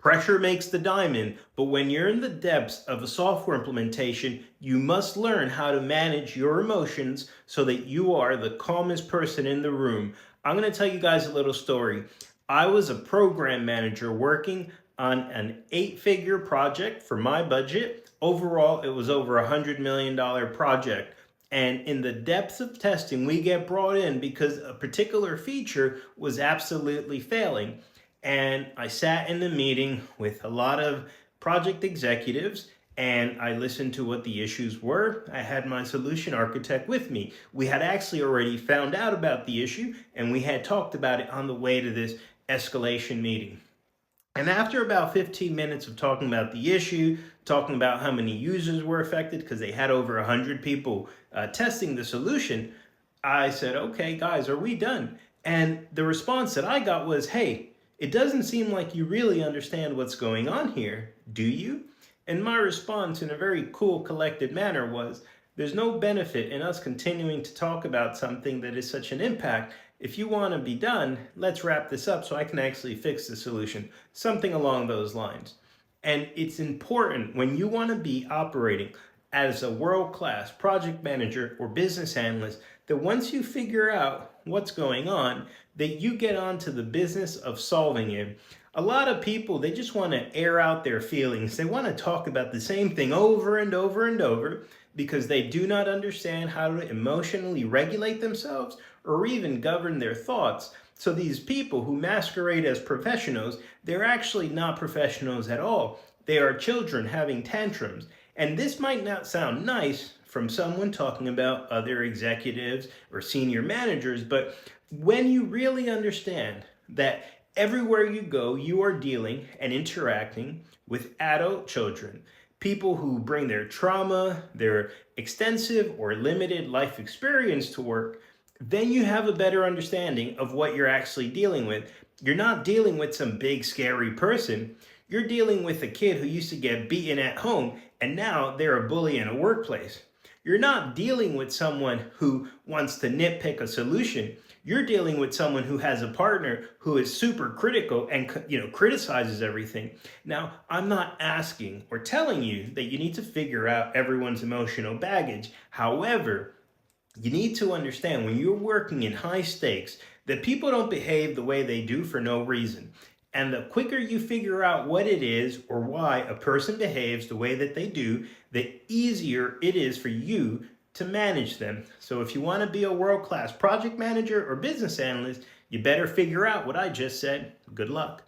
Pressure makes the diamond, but when you're in the depths of a software implementation, you must learn how to manage your emotions so that you are the calmest person in the room. I'm going to tell you guys a little story. I was a program manager working on an 8-figure project for my budget. Overall, it was over $100 million project. And in the depths of testing, we get brought in because a particular feature was absolutely failing. And I sat in the meeting with a lot of project executives and I listened to what the issues were. I had my solution architect with me. We had actually already found out about the issue and we had talked about it on the way to this escalation meeting. And after about 15 minutes of talking about the issue, talking about how many users were affected, because they had over 100 people testing the solution, I said, okay, guys, are we done? And the response that I got was, hey, it doesn't seem like you really understand what's going on here, do you? And my response in a very cool, collected manner was, there's no benefit in us continuing to talk about something that is such an impact. If you want to be done, let's wrap this up so I can actually fix the solution. Something along those lines. And it's important when you want to be operating as a world-class project manager or business analyst that once you figure out what's going on, that you get on to the business of solving it. A lot of people, they just want to air out their feelings. They want to talk about the same thing over and over and over because they do not understand how to emotionally regulate themselves or even govern their thoughts. So these people who masquerade as professionals, they're actually not professionals at all. They are children having tantrums. And this might not sound nice from someone talking about other executives or senior managers, but when you really understand that everywhere you go, you are dealing and interacting with adult children, people who bring their trauma, their extensive or limited life experience to work, then you have a better understanding of what you're actually dealing with. You're not dealing with some big scary person. You're dealing with a kid who used to get beaten at home and now they're a bully in a workplace. You're not dealing with someone who wants to nitpick a solution. You're dealing with someone who has a partner who is super critical and criticizes everything. Now, I'm not asking or telling you that you need to figure out everyone's emotional baggage. However, you need to understand when you're working in high stakes that people don't behave the way they do for no reason. And the quicker you figure out what it is or why a person behaves the way that they do, the easier it is for you to manage them. So if you want to be a world-class project manager or business analyst, you better figure out what I just said. Good luck.